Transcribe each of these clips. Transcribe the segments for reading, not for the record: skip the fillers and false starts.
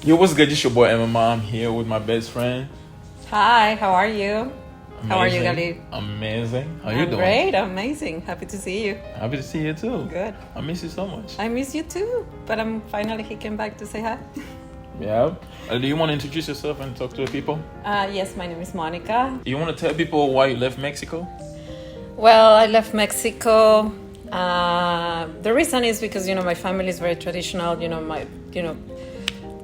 Yo, what's good? It's your boy MMR. I'm here with my best friend. Hi, how are you? Amazing. How are you, Gali? Amazing. How you I'm doing? great, amazing. Happy to see you. Happy to see you too. Good. I miss you so much. I miss you too, but I'm finally he came back to say hi. Yeah. Do you want to introduce yourself and talk to the people? Yes, my name is Monica. You want to tell people why you left Mexico? Well, I left Mexico. The reason is because my family is very traditional.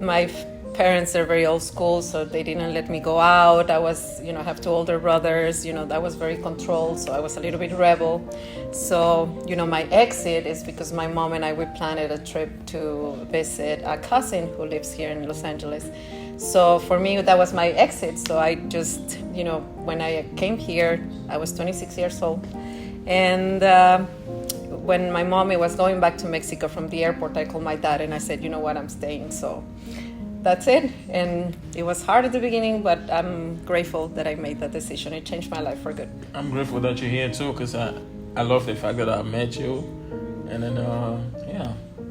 My parents are very old school, so they didn't let me go out. I was, have two older brothers. I was very controlled, so I was a little bit rebel. So, my exit is because my mom and I, we planned a trip to visit a cousin who lives here in Los Angeles. So for me, that was my exit. So I just, when I came here, I was 26 years old. And when my mommy was going back to Mexico from the airport, I called my dad and I said, you know what, I'm staying. So that's it. And it was hard at the beginning, but I'm grateful that I made that decision. It changed my life for good. I'm grateful that you're here too, because I love the fact that I met you. And then,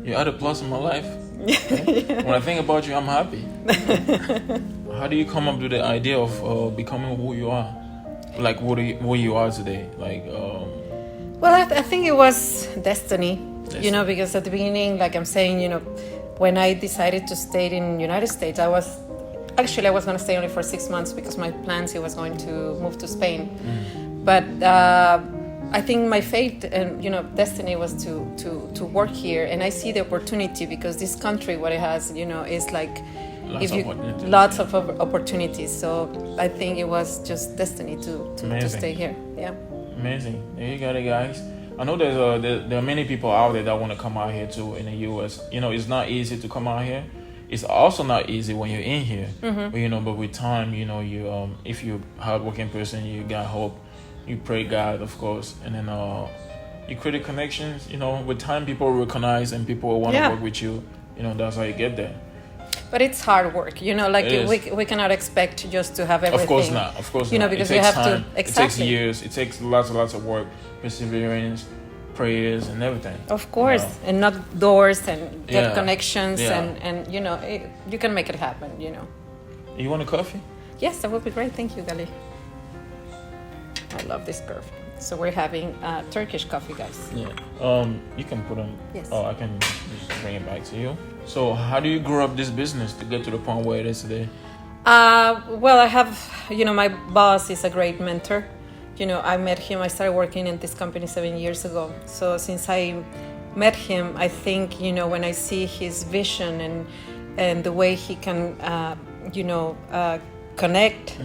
you added a plus in my life. Yeah. When I think about you, I'm happy. How do you come up with the idea of becoming who you are? Like who you are today? Well, I think it was destiny. Because at the beginning, like I'm saying, when I decided to stay in the United States, I was going to stay only for 6 months because my plans, I was going to move to Spain. But I think my fate and, destiny was to work here. And I see the opportunity because this country, what it has, is like lots of opportunities. So I think it was just destiny to stay here. Yeah. Amazing. There you got it, guys. I know there are many people out there that want to come out here too in the U.S. It's not easy to come out here. It's also not easy when you're in here. Mm-hmm. But with time, you if you're a hardworking person, you got hope. You pray God, of course, and then you create connections. With time, people recognize and people want to work with you. That's how you get there. But it's hard work, we cannot expect just to have everything. Of course not. Because it you takes have time. to, exactly. It takes years. It takes lots of work, perseverance, prayers, and everything. Of course, and knock doors and get connections, and you can make it happen, You want a coffee? Yes, that would be great. Thank you, Gali. I love this curve. So we're having Turkish coffee, guys. Yeah. You can put on. Yes. Oh, I can just bring it back to you. So how do you grow up this business to get to the point where it is today? Well, I have, my boss is a great mentor. I met him, I started working in this company 7 years ago. So since I met him, I think, when I see his vision and the way he can, connect,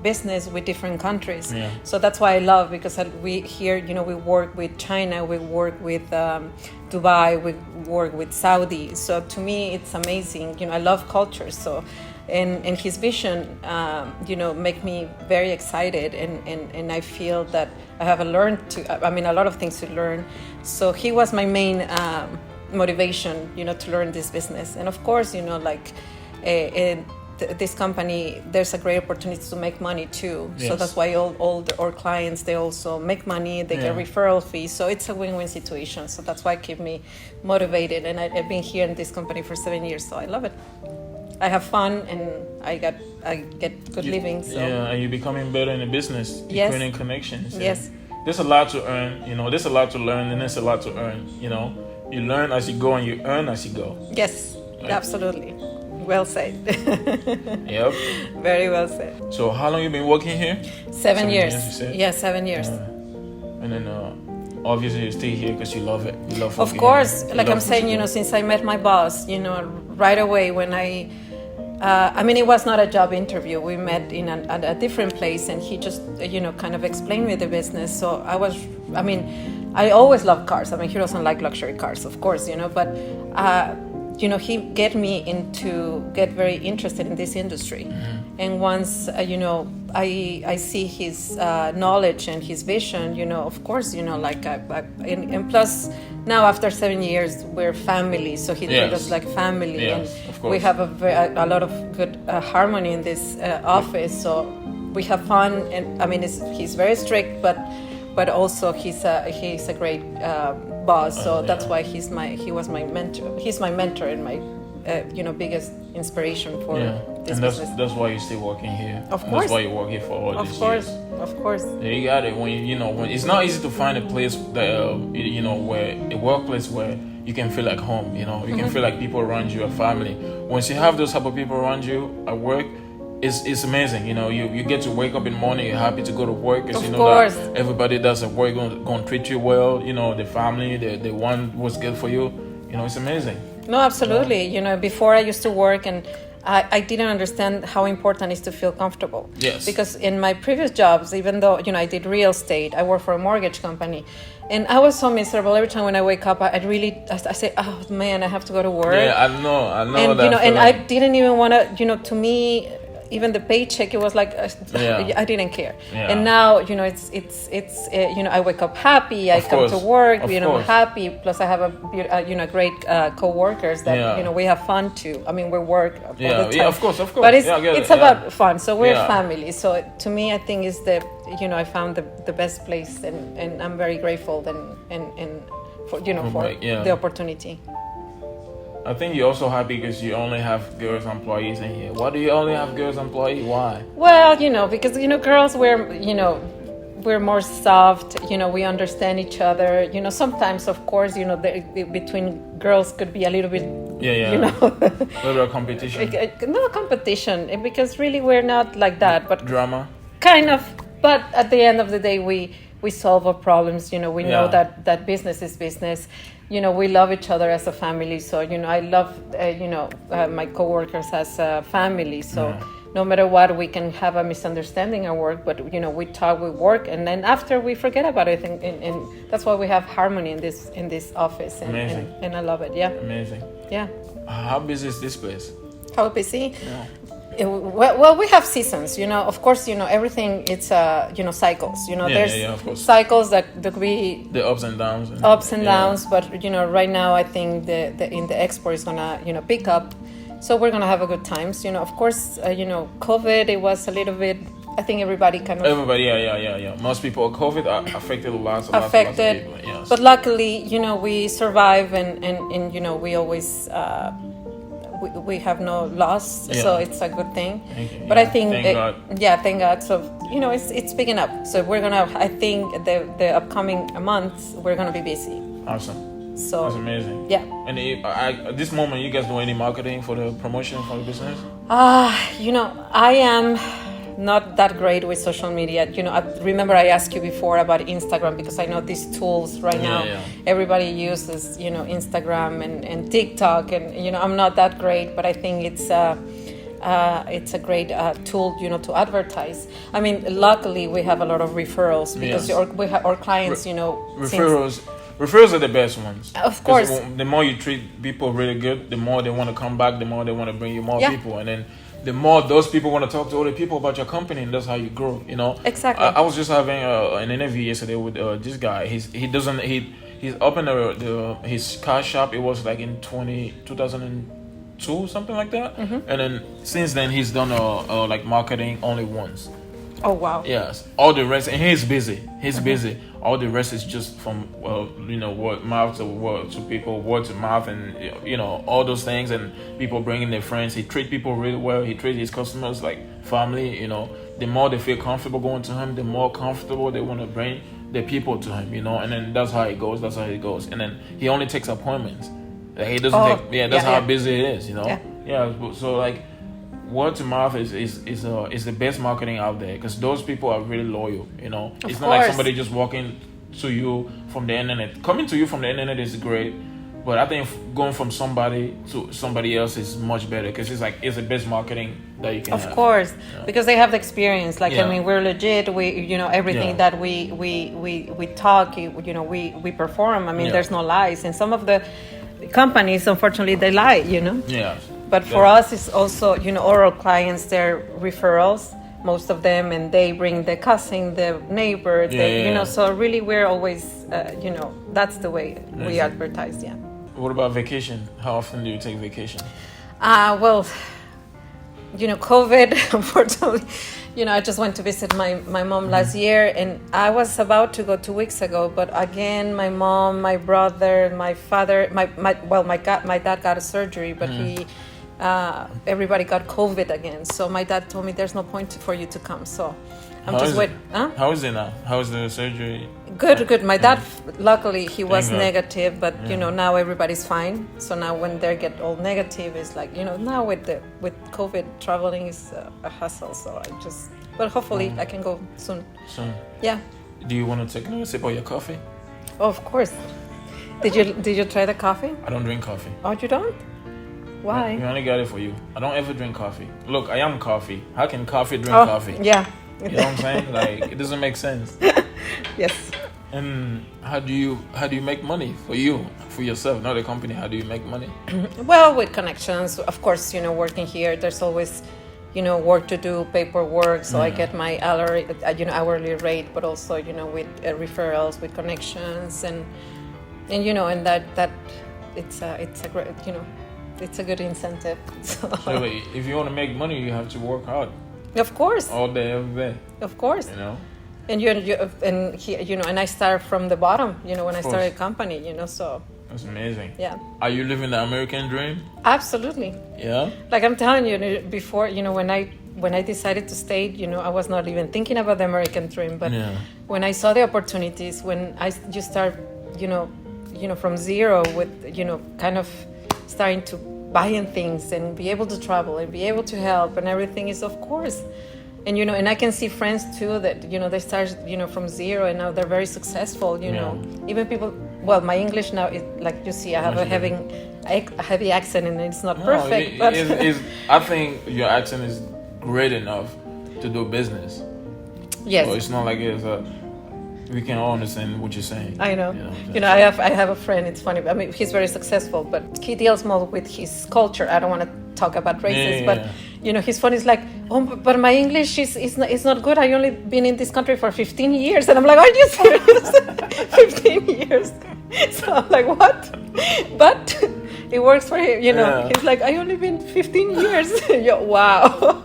business with different countries. Yeah. So that's why I love, because we here, we work with China, we work with Dubai, we work with Saudi. So to me, it's amazing. I love culture. So, and his vision, make me very excited, and I feel that I have a lot of things to learn. So he was my main motivation, to learn this business. And of course, this company, there's a great opportunity to make money too. Yes. So that's why all our clients, they also make money, they get referral fees. So it's a win-win situation. So that's why it keeps me motivated. And I've been here in this company for 7 years, so I love it. I have fun and I get good living. So. Yeah, and you're becoming better in the business. You're creating connections. Yes. There's a lot to earn, there's a lot to learn, and there's a lot to earn, You learn as you go and you earn as you go. Yes, right? Absolutely. Well said. Yep. Very well said. So how long you been working here? 7 years. Yeah, 7 years. And then obviously you stay here because you love it. You love. Of course, like I'm saying, since I met my boss, right away when it was not a job interview. We met at a different place, and he just, kind of explained me the business. So I always love cars. He doesn't like luxury cars, of course, but. He get very interested in this industry. Mm-hmm. And once, I see his knowledge and his vision, of course, and plus now after 7 years, we're family. So he treats us like family. Yes, and of course. We have a lot of good harmony in this office. So we have fun. And he's very strict, but also he's a great boss. So that's why he was my mentor. He's my mentor and my biggest inspiration for this and business. that's why you're still working here. Of And course. that's why you work here for all these years. Of course. Yeah, you got it. When when it's not easy to find a place that where a workplace where you can feel like home. You can feel like people around you are family. Once you have those type of people around you at work, it's amazing. You get to wake up in the morning, you're happy to go to work because you know course. that everybody that's at work gonna treat you well. The family, the one what's good for you. It's amazing. No, absolutely. Before I used to work and I didn't understand how important it is to feel comfortable. Yes. Because in my previous jobs, even though, I did real estate, I worked for a mortgage company. And I was so miserable every time when I wake up. I say, oh man, I have to go to work. Yeah, I know and, that. And I didn't even want to, to me, even the paycheck, it was like I didn't care. Yeah. And now it's I wake up happy. I come to work. I'm happy. Plus I have a great co-workers that we have fun too. I mean we work all the time. Yeah, of course. But it's about fun. So we're family. So to me, I think is I found the best place, and I'm very grateful and for the opportunity. I think you're also happy because you only have girls employees in here. Why do you only have girls employees? Why? Well, because girls we're more soft. We understand each other. Sometimes, of course, between girls could be a little bit. A little bit of competition. No competition, because really we're not like that. But drama. Kind of. But at the end of the day, we solve our problems. We know that business is business. We love each other as a family. So, I love, my coworkers as a family. So no matter what, we can have a misunderstanding at work, but, we talk, we work, and then after we forget about it. And that's why we have harmony in this office. Amazing. And I love it. Yeah. Amazing. Yeah. How busy is this place? How busy? Yeah. Well, we have seasons, Of course, everything. It's cycles. There's of course. cycles that could be the ups and downs. Downs. But right now, I think the export is gonna pick up, so we're gonna have a good times. Of course, COVID. It was a little bit. I think everybody yeah. Most people, COVID affected lots of people. Yes. But luckily, we survive, and we always. We have no loss, so it's a good thing. But I think, thank God. Thank God. So it's picking up. So we're gonna. I think the upcoming months we're gonna be busy. Awesome. So that's amazing. Yeah. And at this moment, you guys do any marketing for the promotion for the business? I am not that great with social media. I remember I asked you before about Instagram, because I know these tools right now. Everybody uses, Instagram and TikTok, and I'm not that great, but I think it's a great tool, to advertise. I mean, luckily we have a lot of referrals because our clients, Referrals are the best ones. Of course. The more you treat people really good, the more they want to come back, the more they want to bring you more people, and then the more those people want to talk to other people about your company, and that's how you grow. Exactly. I was just having an interview yesterday with this guy. He's opened his car shop. It was like in 2002, something like that. Mm-hmm. And then since then he's done like marketing only once. Oh wow. Yes. All the rest, and he's busy. He's busy. All the rest is just from word mouth to word to people, word to mouth, and all those things, and people bringing their friends. He treats people really well. He treats his customers like family. The more they feel comfortable going to him, the more comfortable they want to bring their people to him. And then that's how it goes. And then he only takes appointments. Like, he doesn't take. That's how busy it is. Yeah. So like, word to mouth is the best marketing out there, because those people are really loyal. It's not like somebody just walking to you from the internet. Coming to you from the internet is great, but I think going from somebody to somebody else is much better, because it's the best marketing that you can have. Of course, because they have the experience. Like I mean, we're legit. We everything that we talk. We perform. I mean, there's no lies. And some of the companies, unfortunately, they lie. Yeah. But for us, it's also, oral clients, they're referrals, most of them, and they bring the cousin, the neighbor, so really we're always, that's the way we advertise, What about vacation? How often do you take vacation? Well, COVID, unfortunately, I just went to visit my mom last year, and I was about to go 2 weeks ago, but again, my mom, my brother, my father, my dad got a surgery, but everybody got COVID again. So my dad told me there's no point for you to come. So I'm just waiting. Huh? How is it now? How is the surgery? Good. My dad, luckily, he was negative, but now everybody's fine. So now when they get all negative, it's like now with COVID, traveling is a hassle. So but hopefully I can go soon. Yeah. Do you want to take another sip of your coffee? Oh, of course. Did you try the coffee? I don't drink coffee. Oh, you don't? Why? We only got it for you. I don't ever drink coffee. Look, I am coffee. How can coffee drink coffee? Yeah. You know what I'm saying? Like, it doesn't make sense. Yes. And how do you make money for yourself, not the company? How do you make money? Well, with connections, of course. Working here, there's always, work to do, paperwork. So I get my hourly rate, but also, with referrals, with connections, and that it's a great, it's a good incentive. So if you want to make money, you have to work hard. Of course. All day, every day. Of course. And and I started from the bottom. When I started a company. So. That's amazing. Yeah. Are you living the American dream? Absolutely. Yeah. Like I'm telling you, before when I decided to stay, I was not even thinking about the American dream. But when I saw the opportunities, when you start, from zero with, kind of starting to buying things and be able to travel and be able to help and everything is of course. And and I can see friends too that they start from zero and now they're very successful. Even people. Well, my English now is like you see, I have a heavy accent and it's not perfect. But I think your accent is great enough to do business. Yes. So it's not like we can all understand what you're saying. I know. I have a friend. It's funny. I mean, he's very successful, but he deals more with his culture. I don't want to talk about races, but his phone is like, oh, but my English is not good. I only been in this country for 15 years, and I'm like, are you serious? 15 years. So I'm like, what? But it works for him. He's like, I only been 15 years. Wow.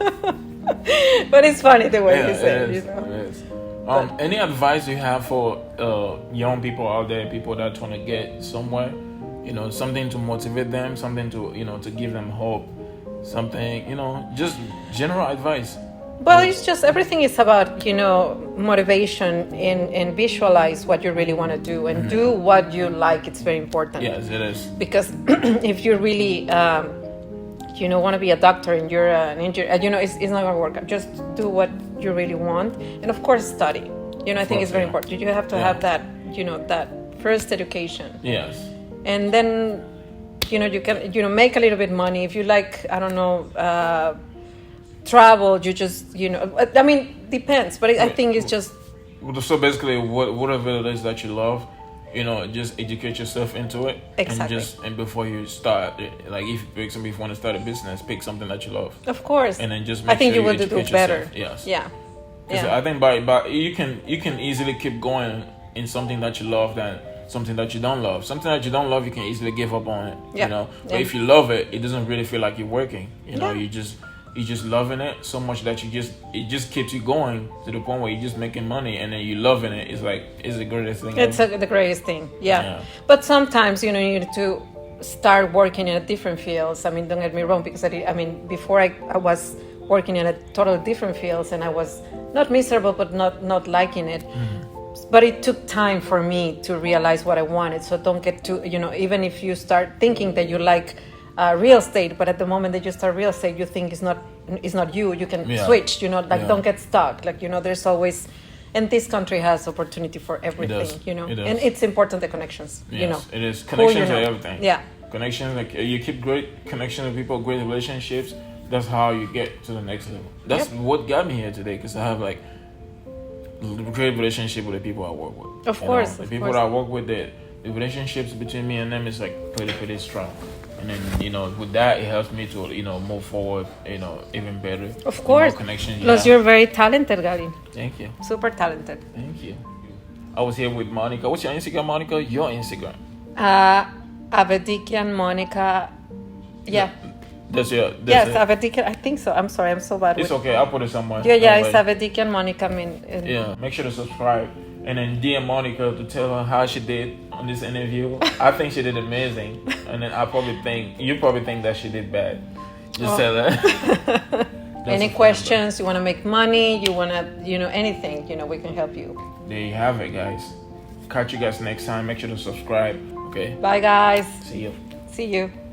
But it's funny the way he said it. It is. Any advice you have for young people out there, people that want to get somewhere, something to motivate them, something to to give them hope, something, just general advice? Well, it's just everything is about motivation and visualize what you really want to do and do what you like. It's very important. Yes, it is. Because if you really want to be a doctor and you're an engineer, it's not going to work out. Just do what you really want, and of course study. I think it's very important. You have to have that that first education. Yes. And then you can make a little bit money if you like. I don't know, travel. You just I mean, depends, but I think it's just. So basically, whatever it is that you love, just educate yourself into it. Exactly. And before you start, like if you want to start a business, pick something that you love. Of course. And then just make I think sure you will do better. Yourself. Yes. Yeah. I think by you can easily keep going in something that you love than something that you don't love. Something that you don't love, you can easily give up on it. Yeah. But if you love it, it doesn't really feel like you're working. You're just loving it so much that it just keeps you going to the point where you're just making money and then you loving it. It's like it's the greatest thing. It's the greatest thing. Yeah. But sometimes you need to start working in a different fields. I mean, don't get me wrong, because before I was working in a totally different fields and I was not miserable but not liking it. Mm-hmm. But it took time for me to realize what I wanted. So don't get too even if you start thinking that you like real estate, but at the moment that you start real estate, you think it's not you can switch. Don't get stuck. There's always, and this country has opportunity for everything. It does. And it's important, the connections. Yes, it is. Connections are everything. Yeah, connections. Like you keep great connections with people, great relationships. That's how you get to the next level. That's what got me here today, because I have like great relationship with the people I work with. Of course, the people that I work with, the relationships between me and them is like pretty strong. And then with that, it helps me to move forward, even better. Of course, more connections. Plus, you're very talented, Gary. Thank you. Super talented. Thank you. I was here with Monica. What's your Instagram, Monica? Your Instagram? Avedikian Monica. Yeah. Yes, it. Avedic. I think so. I'm sorry. I'm so bad. It's okay. I'll put it somewhere. Yeah, it's Avedic and Monica. Yeah, make sure to subscribe and then DM Monica to tell her how she did on this interview. I think she did amazing, and then you probably think that she did bad. Just tell her. Any questions? You want to make money? You want to, anything? We can help you. There you have it, guys. Catch you guys next time. Make sure to subscribe. Okay. Bye, guys. See you. See you.